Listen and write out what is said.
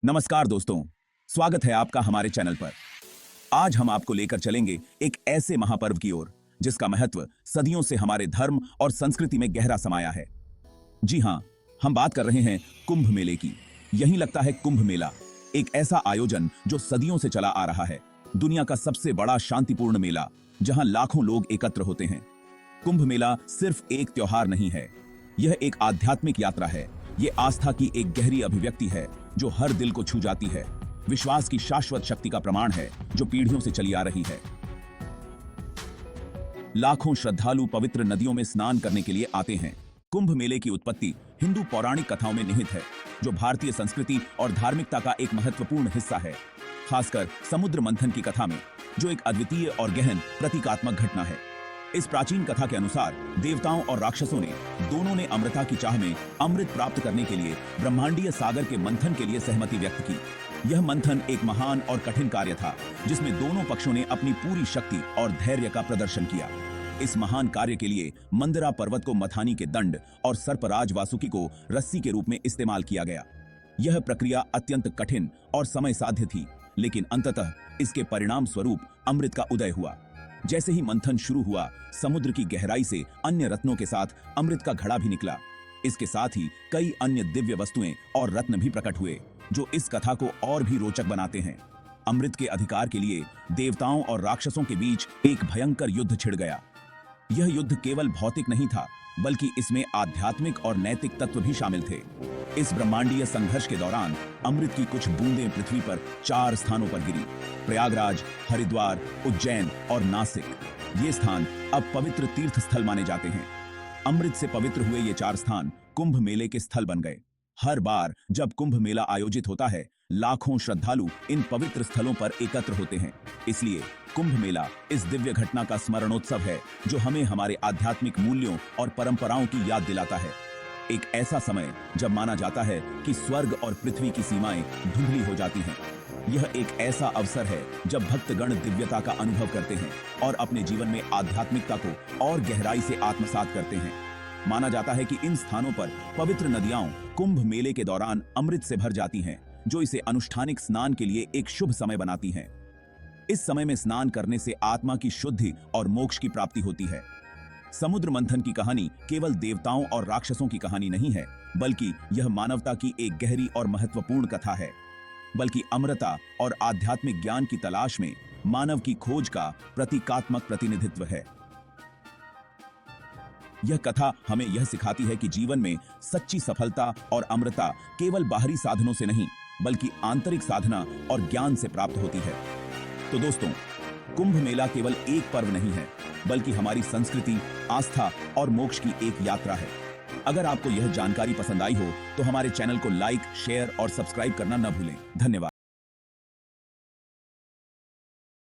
नमस्कार दोस्तों, स्वागत है आपका हमारे चैनल पर। आज हम आपको लेकर चलेंगे एक ऐसे महापर्व की ओर जिसका महत्व सदियों से हमारे धर्म और संस्कृति में गहरा समाया है। जी हां, हम बात कर रहे हैं कुंभ मेले की। यही लगता है कुंभ मेला, एक ऐसा आयोजन जो सदियों से चला आ रहा है। दुनिया का सबसे बड़ा शांतिपूर्ण मेला जहां लाखों लोग एकत्र होते हैं। कुंभ मेला सिर्फ एक त्योहार नहीं है, यह एक आध्यात्मिक यात्रा है। ये आस्था की एक गहरी अभिव्यक्ति है जो हर दिल को छू जाती है। विश्वास की शाश्वत शक्ति का प्रमाण है जो पीढ़ियों से चली आ रही है। लाखों श्रद्धालु पवित्र नदियों में स्नान करने के लिए आते हैं। कुंभ मेले की उत्पत्ति हिंदू पौराणिक कथाओं में निहित है, जो भारतीय संस्कृति और धार्मिकता का एक महत्वपूर्ण हिस्सा है। खासकर समुद्र मंथन की कथा में, जो एक अद्वितीय और गहन प्रतीकात्मक घटना है। इस प्राचीन कथा के अनुसार देवताओं और राक्षसों ने दोनों ने अमृता की चाह में अमृत प्राप्त करने के लिए ब्रह्मांडीय सागर के मंथन के लिए सहमति व्यक्त की। यह मंथन एक महान और कठिन कार्य था जिसमें दोनों पक्षों ने अपनी पूरी शक्ति और धैर्य का प्रदर्शन किया। इस महान कार्य के लिए मंदरा पर्वत को मथानी के दंड और सर्पराज वासुकी को रस्सी के रूप में इस्तेमाल किया गया। यह प्रक्रिया अत्यंत कठिन और समय साध्य थी, लेकिन अंततः इसके परिणाम स्वरूप अमृत का उदय हुआ। जैसे ही मंथन शुरू हुआ, समुद्र की गहराई से अन्य रत्नों के साथ अमृत का घड़ा भी निकला। इसके साथ ही कई अन्य दिव्य वस्तुएं और रत्न भी प्रकट हुए, जो इस कथा को और भी रोचक बनाते हैं। अमृत के अधिकार के लिए देवताओं और राक्षसों के बीच एक भयंकर युद्ध छिड़ गया। यह युद्ध केवल भौतिक नहीं था, बल्कि इसमें आध्यात्मिक और नैतिक तत्व भी शामिल थे। इस ब्रह्मांडीय संघर्ष के दौरान अमृत की कुछ बूंदें पृथ्वी पर 4 स्थानों पर गिरी: प्रयागराज, हरिद्वार, उज्जैन और नासिक। ये स्थान अब पवित्र तीर्थ स्थल माने जाते हैं। अमृत से पवित्र हुए ये 4 स्थान कुंभ मेले के स्थल बन गए। हर बार जब कुंभ मेला आयोजित होता है, लाखों श्रद्धालु इन पवित्र स्थलों पर एकत्र होते हैं। इसलिए कुंभ मेला इस दिव्य घटना का स्मरणोत्सव है जो हमें हमारे आध्यात्मिक मूल्यों और परंपराओं की याद दिलाता है। एक ऐसा समय जब माना जाता है कि स्वर्ग और पृथ्वी की सीमाएं धुंधली हो जाती हैं। यह एक ऐसा अवसर है जब भक्तगण दिव्यता का अनुभव करते हैं और अपने जीवन में आध्यात्मिकता को और गहराई से आत्मसात करते हैं। माना जाता है कि इन स्थानों पर पवित्र नदियां कुंभ मेले के दौरान अमृत से भर जाती हैं, जो इसे अनुष्ठानिक स्नान के लिए एक शुभ समय बनाती हैं। इस समय में स्नान करने से आत्मा की शुद्धि और मोक्ष की प्राप्ति होती है। समुद्र मंथन की कहानी केवल देवताओं और राक्षसों की कहानी नहीं है, बल्कि यह मानवता की एक गहरी और महत्वपूर्ण कथा है। बल्कि अमृता और आध्यात्मिक ज्ञान की तलाश में मानव की खोज का प्रतीकात्मक प्रतिनिधित्व है। यह कथा हमें यह सिखाती है कि जीवन में सच्ची सफलता और अमृता केवल बाहरी साधनों से नहीं, बल्कि आंतरिक साधना और ज्ञान से प्राप्त होती है। तो दोस्तों, कुंभ मेला केवल एक पर्व नहीं है, बल्कि हमारी संस्कृति, आस्था और मोक्ष की एक यात्रा है। अगर आपको यह जानकारी पसंद आई हो तो हमारे चैनल को लाइक, शेयर और सब्सक्राइब करना न भूलें। धन्यवाद।